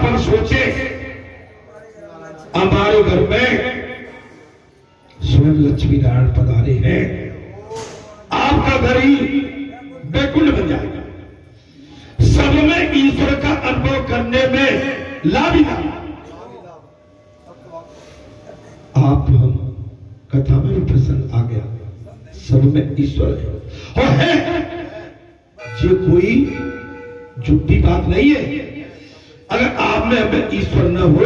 अपन सोचे हमारे घर में स्वयं लक्ष्मी नारायण पधारे हैं, आपका घर ही बैकुंठ बन जाएगा। सब में ईश्वर का अनुभव करने में लाभ ही लाभ। आप हम कथा में भी प्रसन्न आ गया, सब में ईश्वर है और है। ये कोई झूठी बात नहीं है। अगर आप में हमें ईश्वर न हो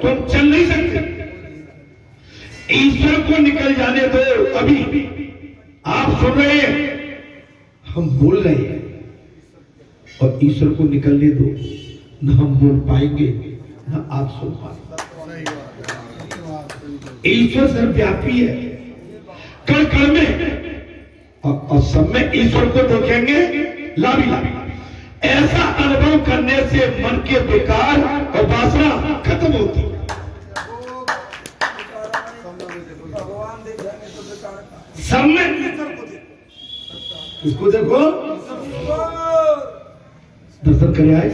तो हम चल नहीं सकते। ईश्वर को निकल जाने दो। अभी आप सुन रहे हैं, हम बोल रहे हैं, और ईश्वर को निकलने दो, न हम बोल पाएंगे न आप सुन पाएंगे। ईश्वर सर्वव्यापी है, कण कण में और सब में ईश्वर को देखेंगे लाभ ही लाभ। ऐसा अनुभव करने से मन के विकार और वासना खत्म होती है। सब में इसको देखो, दर्शन करे आए।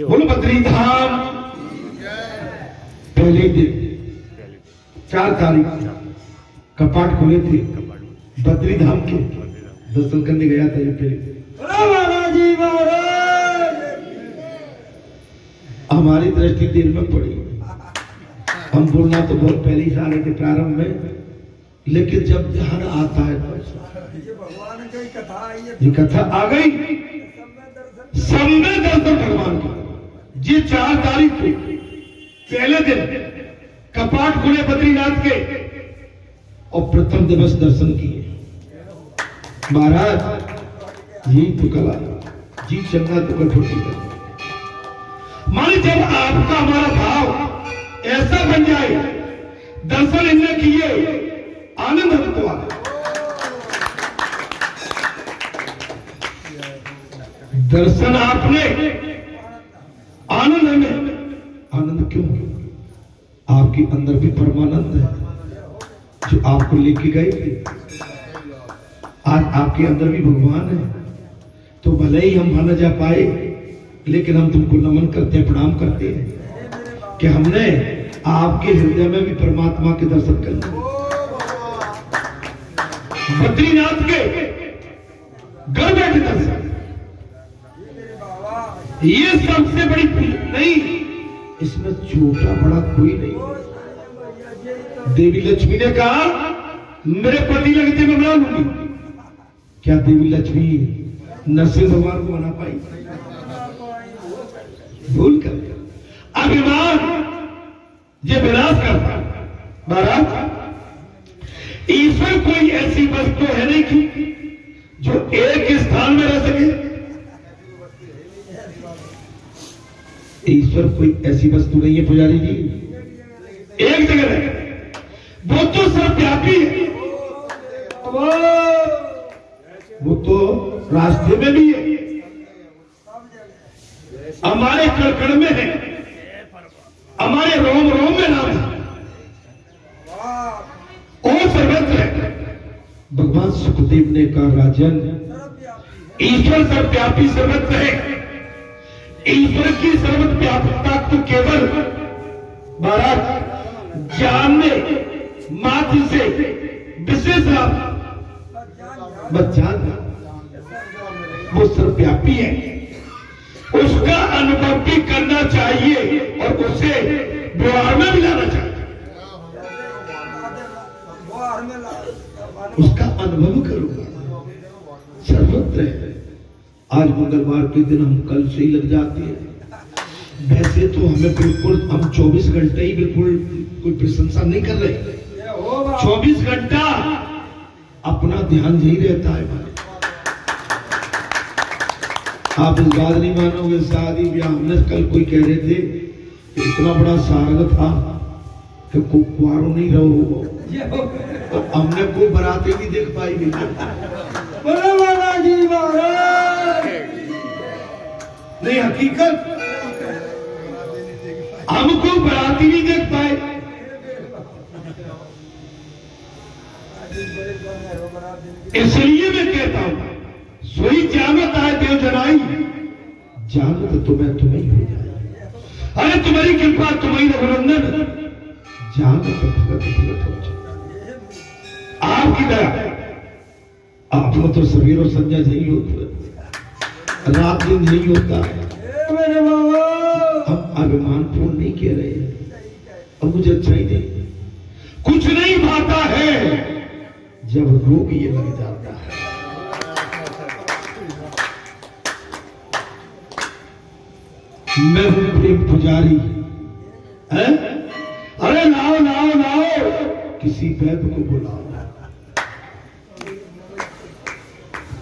बोलो बद्री धाम। पहले दिन 4 तारीख कपाट खुले थे बद्री धाम के, दर्शन करने गया था। ये पहले हमारी दृष्टि देर में पड़ी। हम बोलना तो बहुत पहले ही आ रहे थे प्रारंभ में, लेकिन जब ध्यान आता है ये कथा आ गई। सब में दर्शन भगवान का। जी 4 तारीख को पहले दिन कपाट खुले बद्रीनाथ के और प्रथम दिवस दर्शन किए। महाराज यही तो कला, जी चंगा तो कठोरी कर। मान जब आपका हमारा भाव ऐसा बन जाए, दर्शन इनने किए, आनंद हमको आ गया। दर्शन आपने, आनंद हमें। आनंद क्यों? आपके अंदर भी परमानंद है जो आपको लेके गए थे। आज आपके अंदर भी भगवान है। तो भले ही हम न जा पाए, लेकिन हम तुमको नमन करते हैं, प्रणाम करते हैं कि हमने आपके हृदय में भी परमात्मा के दर्शन कर लिए। बद्रीनाथ के घर बैठे दर्शन, ये सबसे बड़ी नहीं, इसमें छोटा बड़ा कोई नहीं। देवी लक्ष्मी ने कहा मेरे पति लगते मैं बना लूंगी। क्या देवी लक्ष्मी नरसिंह भगवान को मना पाई? भूल कर अभिमान ये विनाश करता। महाराज ईश्वर कोई ऐसी वस्तु है नहीं कि जो एक स्थान में रह सके। ईश्वर कोई ऐसी वस्तु नहीं है पुजारी जी, एक जगह है। वो तो सर्वव्यापी है, वो तो रास्ते में भी है, हमारे कण में है, हमारे रोम रोम में नाम है, और सर्वत्र है। भगवान सुखदेव ने कहा राजन, ईश्वर सर्वव्यापी सर्वत्र है। ईश्वर की सर्वव्यापकता तो केवल महाराज जानने मात्र से विशेष लाभ, बस जानना वो सर्वव्यापी है। उसका अनुभव भी करना चाहिए और उसे व्यवहार में भी लाना चाहिए। उसका अनुभव करो, सर्वत्र है। आज मंगलवार के दिन हम कल से ही लग जाते हैं। वैसे तो हमें बिल्कुल, हम 24 घंटे ही बिल्कुल कोई प्रशंसा नहीं कर रहे। 24 घंटा अपना ध्यान यही रहता है हमारे। आप इस बात नहीं मानोगे, शादी ब्याह हमने कल कोई कह रहे थे इतना बड़ा सार्ग था कि कुआरों नहीं रहो, और हमने कोई बराती नहीं देख पाई। नहीं हकीकत, हमको बराती नहीं देख पाए। इसलिए मैं कहता हूं सोई जानत आए देव जनाई, जानत तुम्हें तुम्हें ही हो जाए। अरे तुम्हारी कृपा, तुम्हारी रघुनंदन, जहां तो भगत भगत हो जाए। आपकी दया। आपको तो सवेर और संध्या नहीं होता, रात दिन नहीं होता है। हम अभिमान पूर्ण नहीं कह रहे हैं, अब मुझे अच्छा ही नहीं, कुछ नहीं पाता है जब रोग ये लग जाता है। मैं हूं प्रेम पुजारी है। अरे लाओ लाओ लाओ, किसी वैद्य को बुलाओ।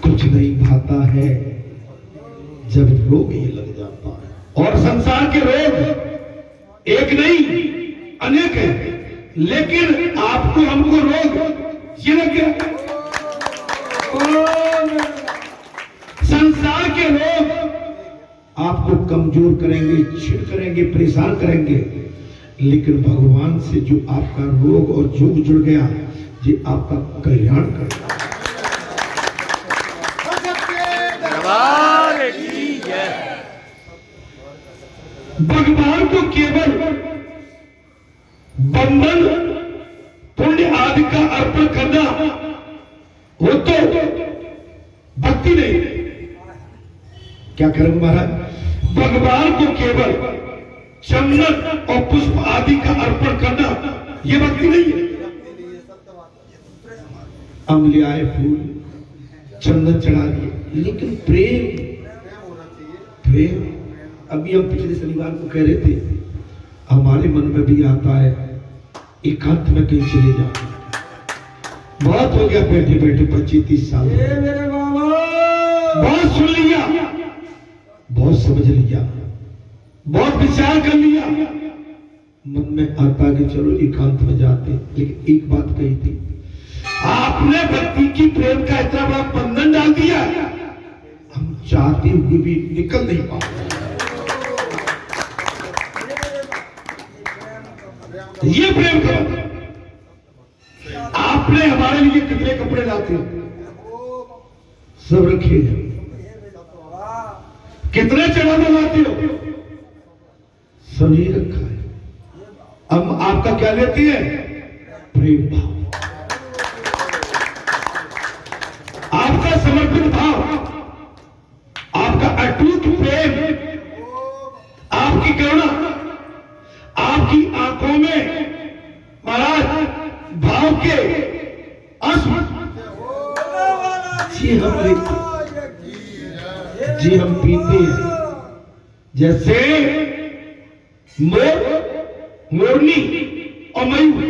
कुछ नहीं भाता है जब रोग ये लग जाता है। और संसार के रोग एक नहीं अनेक है, लेकिन आपको हमको रोग ये लग गया। संसार के रोग आपको कमजोर करेंगे, छिड़ करेंगे, परेशान करेंगे, लेकिन भगवान से जो आपका रोग और जोग जुड़ गया, ये आपका कल्याण करेगा। भगवान को केवल बंधन पुण्य आदि का अर्पण करना वो तो भक्ति नहीं। क्या करेंगे महाराज? भगवान को केवल चंदन और पुष्प आदि का अर्पण करना ये भक्ति नहीं है। हम ले आए फूल, चंदन चढ़ा दिए, लेकिन प्रेम प्रेम। अभी हम पिछले शनिवार को कह रहे थे, हमारे मन में भी आता है एकांत में कहीं चले जाओ। बहुत हो गया बैठे बैठे 25-30 साल, बहुत सुन लिया, बहुत समझ लिया, बहुत विचार कर लिया, मन में आता कि चलो एकांत में जाते। लेकिन एक बात कही थी, आपने भक्ति की प्रेम का इतना बड़ा बंधन डाल दिया, हम चाहते हुए भी निकल नहीं पाते। ये प्रेम का आपने हमारे लिए कितने कपड़े लाते हो, सब रखे हैं। कितने चढ़ावा लाते हो, सब नहीं रखा है। अब आपका क्या लेते हैं? प्रेम भाव, आपका समर्पित भाव, आपका अटूट प्रेम, आपकी करुणा, आपकी आंखों में महाराज भाव के अश्रु जी हम लेते, जी हम पीते हैं। जैसे मोरनी और मयूर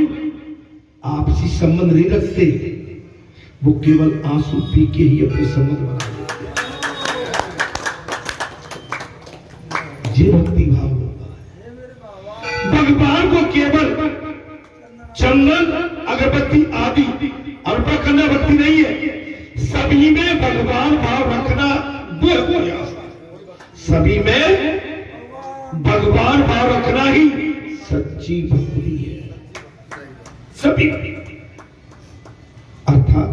आपसी संबंध नहीं रखते, वो केवल आंसू पी के ही अपने संबंध बना लेते। ये भक्ति भाव होता है। भगवान को केवल चंदन अगरबत्ती आदि अर्पण करना भक्ति नहीं है। सभी में भगवान भाव रखना वो प्रयास है। सभी में भगवान भाव रखना ही सच्ची भक्ति है। सभी अर्थात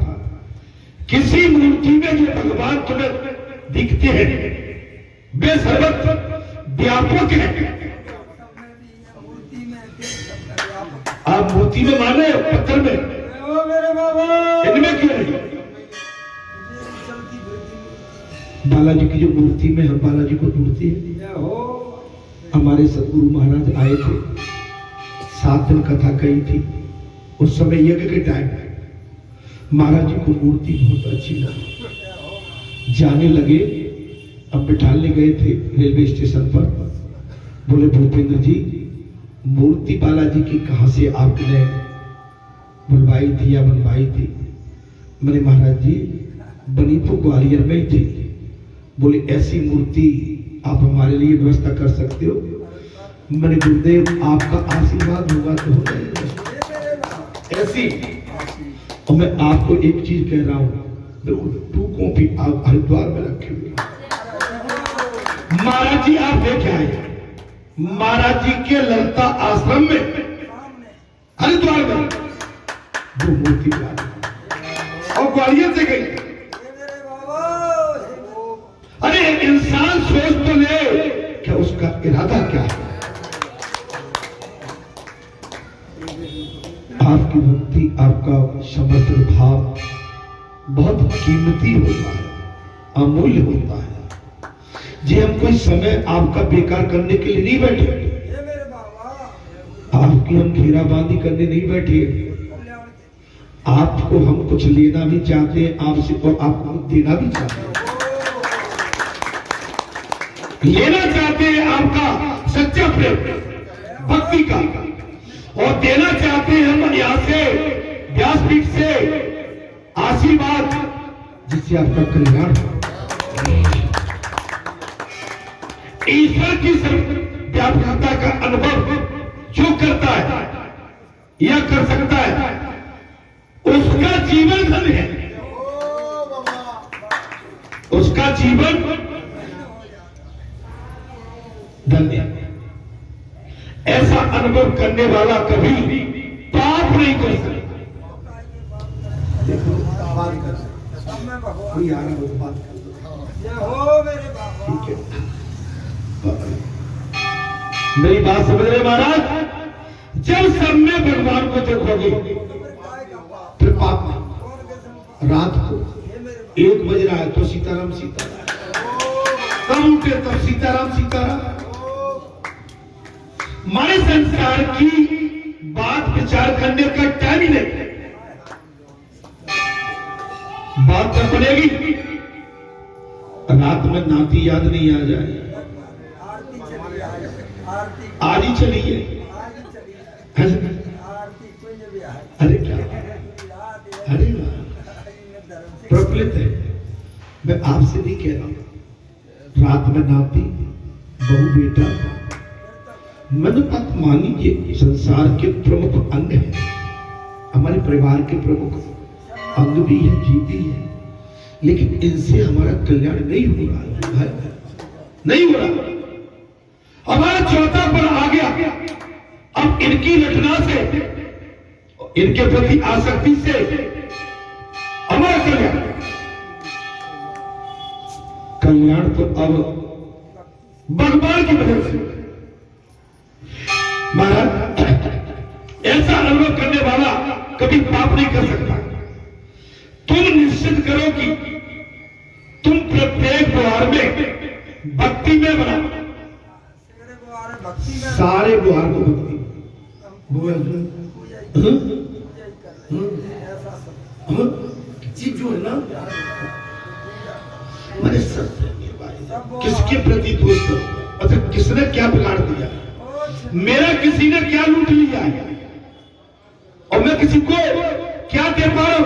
किसी मूर्ति में जो भगवान तुम्हें दिखते हैं वे सर्वत्र व्यापक है। आप मूर्ति में माने, पत्थर में, इनमें क्यों नहीं? बालाजी की जो मूर्ति में हम बालाजी को ढूंढते हैं। हमारे सदगुरु महाराज आए थे, 7 दिन कथा कही थी। उस समय यज्ञ के टाइम महाराज जी को मूर्ति बहुत अच्छी लगी, जाने लगे। अब बिठाने गए थे रेलवे स्टेशन पर, बोले भूपेंद्र जी मूर्ति बालाजी की कहां से आपने बुलवाई थी या बनवाई थी? मैंने महाराज जी बनी तो ग्वालियर में ही थी। बोले ऐसी मूर्ति आप हमारे लिए व्यवस्था कर सकते हो? मैंने गुरुदेव आपका आशीर्वाद होगा तो हो जाएगा ऐसी। और मैं आपको एक चीज कह रहा हूं, मैं उन 2 कॉपी आप हरिद्वार में रखे हुए। महाराज जी आप देखे आए, महाराज जी के ललता आश्रम में हरिद्वार में वो मूर्ति और ग्वालियर से गई। अरे इंसान सोच तो ले कि उसका इरादा क्या है। आपकी भक्ति, आपका समर्पण भाव बहुत कीमती होता है, अमूल्य होता है। जी हम कोई समय आपका बेकार करने के लिए नहीं बैठे, आपकी हम घेराबंदी करने नहीं बैठे। आपको हम कुछ लेना भी चाहते हैं आपसे और आपको देना भी चाहते हैं। लेना चाहते हैं आपका सच्चा प्रेम भक्ति का, और देना चाहते हैं हम यहाँ से व्यासपीठ से आशीर्वाद, जिससे आपका कल्याण हो। ईश्वर की व्यापकता का अनुभव जो करता है या कर सकता है, उसका जीवन धन है, उसका जीवन धन्य है। ऐसा अनुभव करने वाला कभी पाप नहीं कर सकता। देखो बात कर कोई आ रहा हो तो बात कर, ठीक है। मेरी बात समझ रहे महाराज? जब सब में भगवान को देखोगे फिर पाप नहीं। रात को 1 बज रहा है तो सीताराम सीताराम, तब उठे तब सीताराम सीताराम। हमारे संसार की बात विचार करने का टाइम ही नहीं, बात तो बनेगी। रात में नाती याद नहीं आ जाए, आज ही चलिए। अरे क्या, अरे प्रफुल्लित है। मैं आपसे नहीं कह रहा हूं, रात में नाती बहू बेटा, मैंने बात मान लीजिए संसार के प्रमुख अंग है, हमारे परिवार के प्रमुख अंग भी है, जीती है, लेकिन इनसे हमारा कल्याण नहीं हो रहा है, नहीं हो रहा। हमारा चौथा पर आ गया, अब इनकी रचना से, इनके प्रति आसक्ति से हमारा कल्याण तो अब भगवान की वजह से। महाराज ऐसा अनुभव करने वाला कभी पाप नहीं कर सकता। तुम निश्चित करो कि तुम प्रत्येक व्यवहार में भक्ति में बना, सारे व्यवहार को भक्ति चीज जो है ना, मैंने सब किसके प्रति दोष करो, अच्छा किसने क्या बिगाड़ दिया, मेरा किसी ने क्या लूट लिया है, और मैं किसी को क्या दे पा रहा हूं।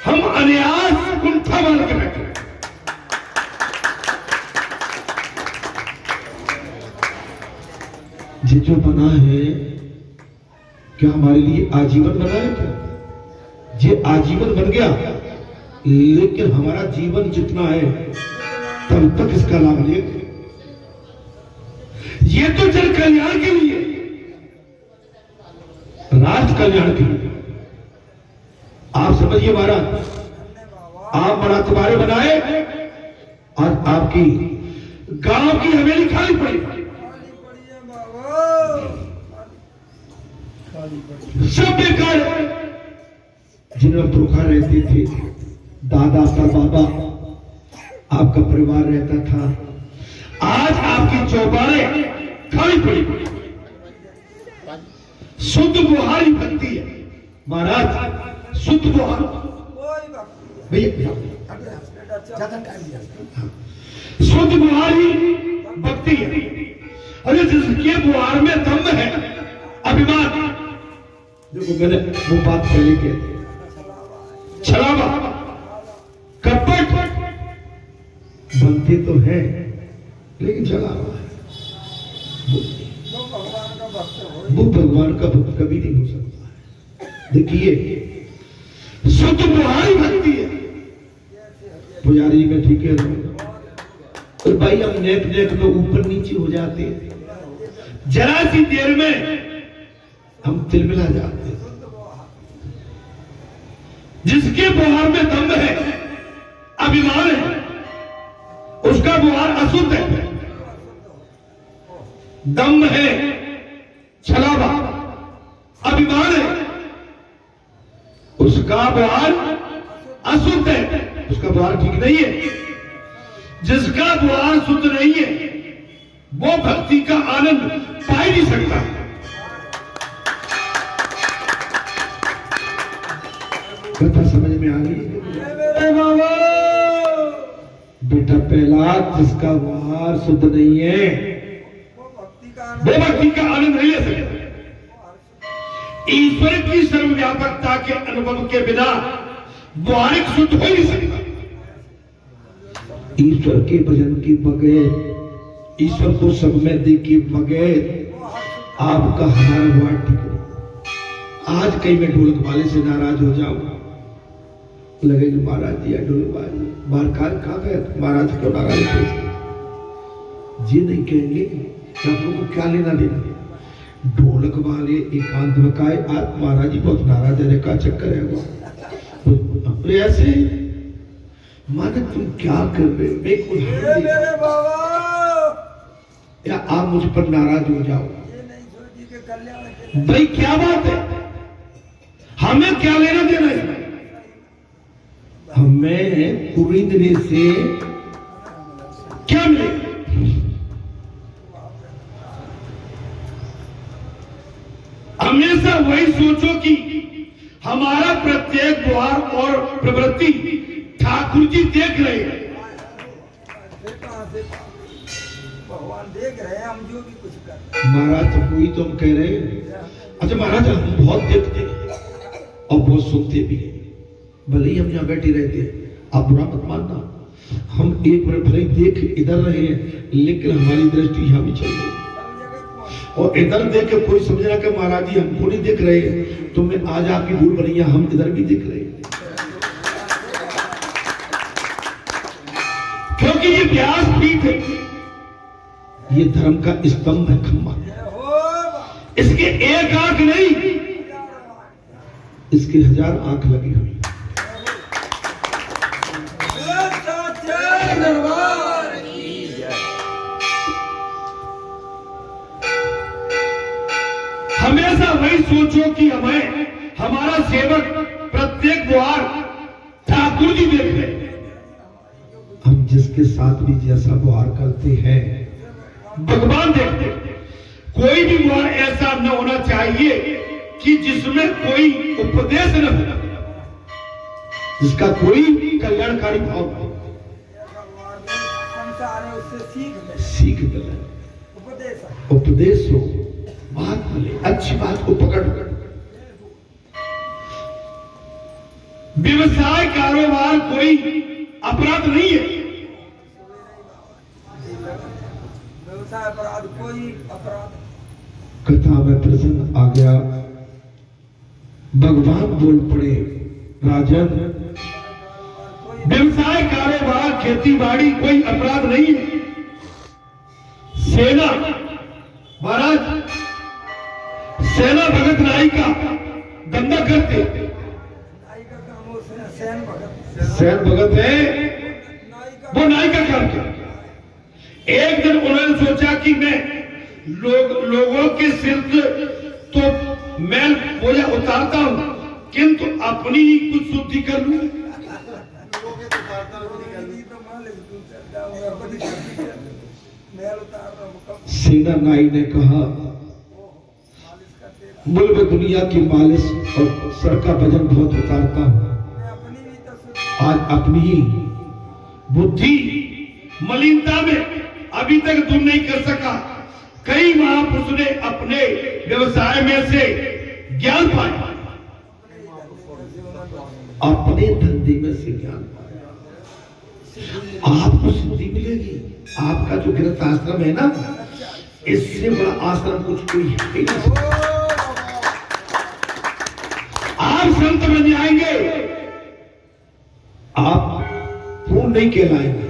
हम अनायास कुंठा मान के बैठे। ये जो बना है क्या हमारे लिए आजीवन बना है क्या? ये आजीवन बन गया, लेकिन हमारा जीवन जितना है तब तक इसका लाभ लेंगे। ये तो जन कल्याण के लिए, राष्ट्र कल्याण के लिए। आप समझिए महाराज, आप बड़ा तुम्हारे बनाए और आपकी गांव की हवेली खाली पड़ी, सब बेकार। जिनमें पुरखा रहते थे, दादा परदादा, आपका परिवार रहता था, आज आपकी चौबारें खाली पड़ी। शुद्ध बुहारी भक्ति है महाराज, शुद्ध बुहार। भैया शुद्ध बुहारी भक्ति है। अरे जिसके बुहार में दम है, अभिमान, देखो मैंने वो बात पहले कहती, छलावा कपट बनते तो है, लेकिन छलावा है, वो भगवान का भक्त कभी नहीं हो सकता है। देखिए शुद्ध बुहारी भक्ति है। पुजारी में ठीक है, और भाई हम नेक नेक में ऊपर नीचे हो जाते हैं, जरा सी देर में हम तिलमिला जाते हैं। जिसके बुहार में दम है, अभिमान है, उसका बुहार अशुद्ध है। दम है, छलावा, अभिमान है, उसका द्वार अशुद्ध है, उसका द्वार ठीक नहीं है। जिसका द्वार शुद्ध नहीं है वो भक्ति का आनंद पा ही नहीं सकता। कथा समझ में आ रही है? बेटा पहला, जिसका द्वार शुद्ध नहीं है वो भक्ति का आनंद नहीं ले सकता। ईश्वर की सर्वव्यापकता के अनुभव के बिना द्वारिक शुद्ध हो नहीं सकता। ईश्वर के भजन के बगैर, ईश्वर को सब में देखे बगैर आपका हमारा द्वार ठीक नहीं। आज कहीं मैं ढोलक वाले से नाराज हो जाऊं, लगेगा महाराज जी ढोलक बाहर कहा गया, महाराज क्यों नाराज थे? ये नहीं कहेंगे कि आप लोगों को क्या लेना देना। ढोलक वाले एकांत में काए, आज महाराज जी बहुत नाराज है, का चक्कर है वो तो ऐसे माने तुम क्या कर रहे हो? या आप मुझ पर नाराज हो जाओ भाई, क्या बात है? हमें क्या लेना देना है? हमें खरीदने से क्या मिलेगा? हमेशा वही सोचो कि हमारा प्रत्येक द्वार और प्रवृत्ति ठाकुर जी देख रहे हैं। भगवान देख रहे हैं, हम जो भी कुछ कर रहे हैं। महाराज तो वही तो हम कह रहे हैं। अच्छा महाराज, हम बहुत देखते हैं और बहुत सुनते भी हैं, भले ही हम यहाँ बैठे रहते हैं, आप बुरा मत मानना। हम एक बार भले देख इधर रहे हैं, लेकिन हमारी दृष्टि यहाँ भी चल रही है। और इधर देख के कोई समझ रहा कि महाराज जी हमको नहीं देख रहे हैं, तो मैं आज आपकी भूल बनी है, हम इधर भी देख रहे हैं। क्योंकि ये व्यासपीठ है, ये धर्म का स्तंभ है, खम्मा। इसके एक आंख नहीं, इसके 1000 आंख लगी हुई। हमेशा वही सोचो कि हमें हमारा सेवक प्रत्येक द्वार ठाकुर जी देख रहे हैं। हम जिसके साथ भी जैसा व्यवहार करते हैं भगवान देखते हैं। कोई भी व्यवहार ऐसा न होना चाहिए कि जिसमें कोई उपदेश न हो, जिसका कोई कल्याणकारी भाव हो। सीख मिले, उपदेश हो, बात मिले, अच्छी बात को पकड़। व्यवसाय कारोबार कोई अपराध नहीं है। व्यवसाय अपराध कोई अपराध। कथा में प्रसंग आ गया, भगवान बोल पड़े, राजन व्यवसाय कारोबार खेती बाड़ी कोई अपराध नहीं है। सेना महाराज, सेना भगत नाई का धंधा करते, सैन भगत है, वो नाई का काम करते। एक दिन उन्होंने सोचा कि मैं लोगों के सिर तो मैल बोझा उतारता हूं, किंतु अपनी ही कुछ शुद्धि कर लूं। सेना नाई ने कहा, मुल्क में दुनिया की मालिश और सर का वजन बहुत उतारता हूं, आज अपनी ही बुद्धि मलिनता में अभी तक दूर नहीं कर सका। कई महापुरुष ने अपने व्यवसाय में से ज्ञान पाया, अपने धंधे में से ज्ञान पाया। आपको सिद्धि मिलेगी। आपका जो गृहस्थ आश्रम है ना, इससे बड़ा आश्रम कुछ कोई है ही नहीं। आप संत बन जाएंगे, आप पूर्ण नहीं कहलाएंगे,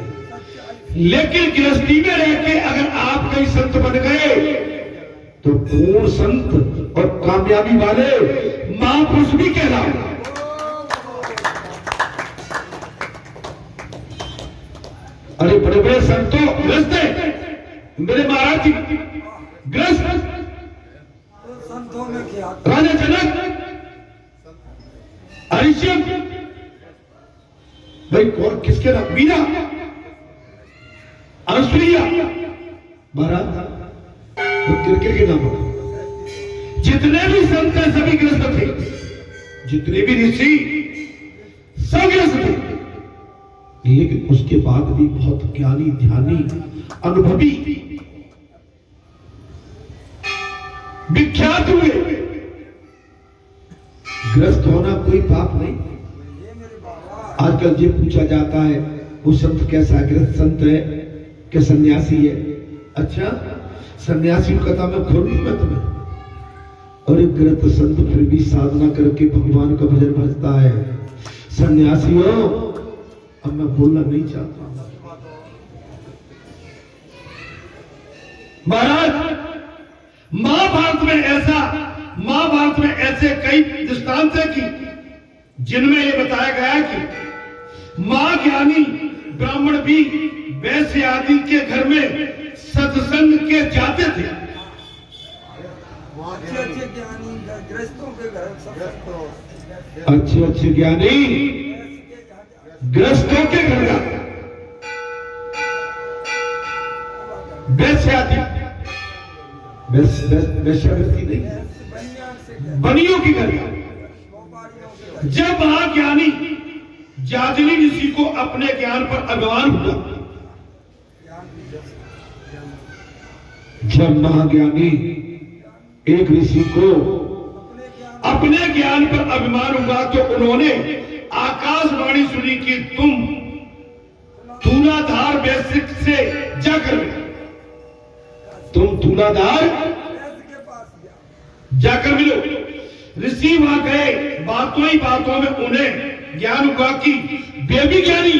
लेकिन गृहस्थी में रह के अगर आप कहीं संत बन गए तो पूर्ण संत और कामयाबी वाले महापुरुष भी कहलाएंगे। अरे बड़े बड़े संतों गृहस्थ है, मेरे महाराज जी गृहस्थ, संतों में क्या राजा जनक, हरिश्चंद भाई कौन किसके नाम, मीरा, अनुसुईया, महाराज वो किरकिर के नाम होगा। जितने भी संत हैं सभी गृहस्थ थे, जितने भी ऋषि सब गृहस्थ थे, लेकिन उसके बाद भी बहुत ज्ञानी ध्यानी अनुभवी विख्यात हुए। ग्रस्त होना कोई पाप नहीं। आजकल ये पूछा जाता है वो संत कैसा है, ग्रस्त संत है क्या सन्यासी है? अच्छा सन्यासी कथा मैं खोलूं मैं तुम्हें? और एक ग्रस्त संत फिर भी साधना करके भगवान का भजन भजता है। सन्यासी हो, अब मैं बोलना नहीं चाहता। महाराज महाभारत में ऐसे कई दृष्टांत है कि जिनमें यह बताया गया है कि मां ज्ञानी ब्राह्मण भी वैश्य आदि के घर में सत्संग के जाते थे। अच्छे ज्ञानी गृहस्थों के घर अच्छे ज्ञानी गृहस्थों के घर जाते, वैश्यावृत्ति नहीं, बनियों की घर। जब महाज्ञानी जाजली ऋषि को अपने ज्ञान पर अभिमान हुआ, जब महाज्ञानी एक ऋषि को अपने ज्ञान पर अभिमान हुआ तो उन्होंने आकाशवाणी सुनी कि तुम तुलाधार वैश्य से जाकर मिलो, तुम तुलाधार जाकर मिलो। ऋषि वहां गए, बातों ही बातों में उन्हें ज्ञान हुआ कि वे भी ज्ञानी।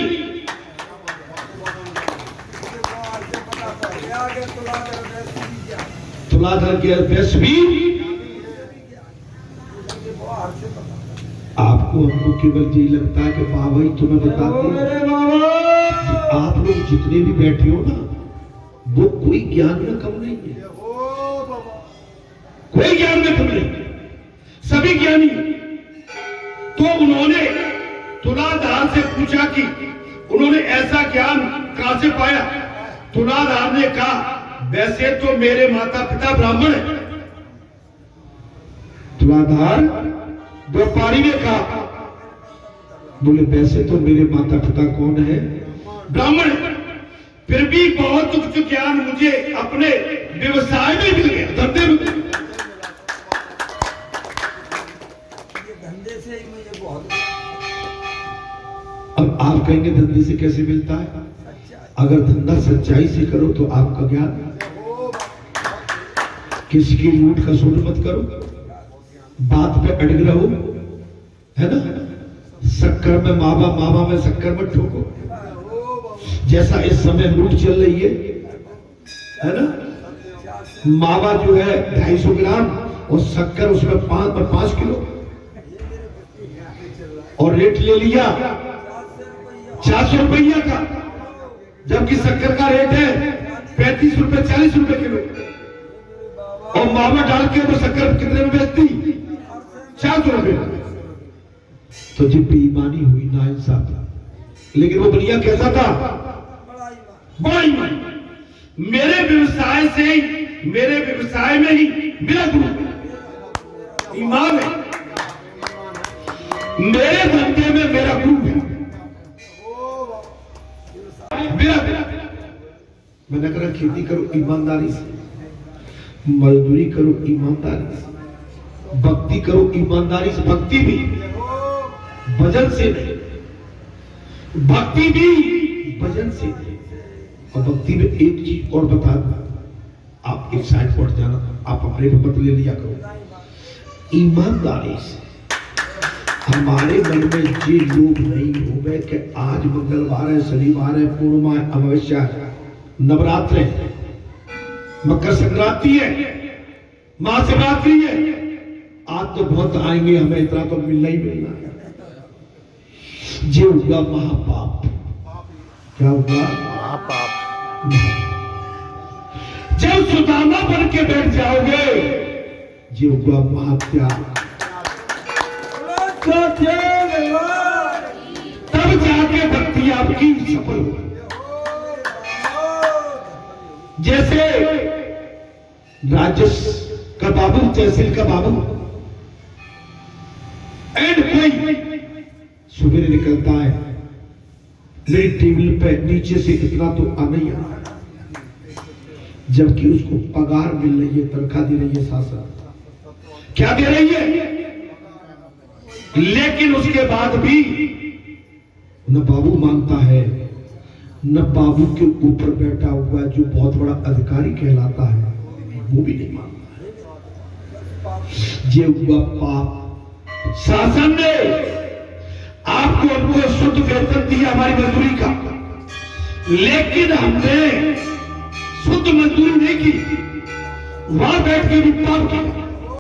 तुलाधर के वैश्य भी। आपको हमको केवल यही लगता है कि बाबा ही तुम्हें बताते हैं। आप लोग जितने भी बैठे हो ना, वो कोई ज्ञान में कम नहीं है, कोई ज्ञान में कम नहीं, सभी ज्ञानी। तो उन्होंने तुलाधार से पूछा कि उन्होंने ऐसा ज्ञान कहां से पाया? तुलाधार ने कहा वैसे तो मेरे माता पिता ब्राह्मण है। तुलाधार व्यापारी ने कहा, बोले वैसे तो मेरे माता पिता कौन है? ब्राह्मण। फिर भी बहुत उच्च ज्ञान मुझे अपने व्यवसाय में मिल गया, धंधे में। धंधे से ही मुझे बहुत। अब आप कहेंगे धंधे से कैसे मिलता है? अगर धंधा सच्चाई से करो तो आपका ज्ञान। किसी की लूट खसोट मत करो, बात पे अड़ग रहो, है ना? शक्कर में मावा, मावा में शक्कर मत ठोको। जैसा इस समय लूट चल रही है ना? मावा जो है 250 ग्राम और शक्कर उसमें 5 किलो, और रेट ले लिया 400 रुपया का, जबकि शक्कर का रेट है 35 रुपए 40 रुपए किलो। और मावा डाल के वो शक्कर कितने में बेचती? 400 रुपए। तो जी बेईमानी हुई, नाइंसाफी। लेकिन वो बनिया कैसा था? बड़ा ईमान। मेरे व्यवसाय में ही मेरा गुरु ईमान है, मेरे धंधे में मेरा गुरु है। मैंने कहा खेती करो ईमानदारी से, मजदूरी करो ईमानदारी से, भक्ति करो ईमानदारी से। भक्ति भी भजन से नहीं, भक्ति भी भजन से नहीं। और भक्ति में एक चीज और बता दूं, आप एक साइड पर जाना, आप अपने मत ले लिया करो। ईमानदारी से हमारे मन में ये लोग नहीं हो गए कि आज मंगलवार है, शनिवार है, पूर्णिमा है, अमावस्या है, नवरात्र है, मकर संक्रांति है, महाशिवरात्रि है, आज तो बहुत आएंगे, हमें इतना तो मिलना ही मिलना है। ये होगा महापाप। क्या होगा? महापाप। जब सुदामा बन के बैठ जाओगे, ये होगा महात्याग। आपकी सफल हो। जैसे राजस्व का बाबू, तहसील का बाबू, एंड कोई सुबह निकलता है, मेरी टेबल पे नीचे से इतना तो आ नहीं आ, जबकि उसको पगार मिल रही है, तनख्वाह दे रही है शासन, क्या दे रही है, लेकिन उसके बाद भी न बाबू मानता है, न बाबू के ऊपर बैठा हुआ जो बहुत बड़ा अधिकारी कहलाता है वो भी नहीं मानता है। ये हुआ पाप। शासन ने आपको हमको शुद्ध वेतन दिया हमारी मजदूरी का, लेकिन हमने शुद्ध मजदूरी नहीं की, वहां बैठ के भी पाप की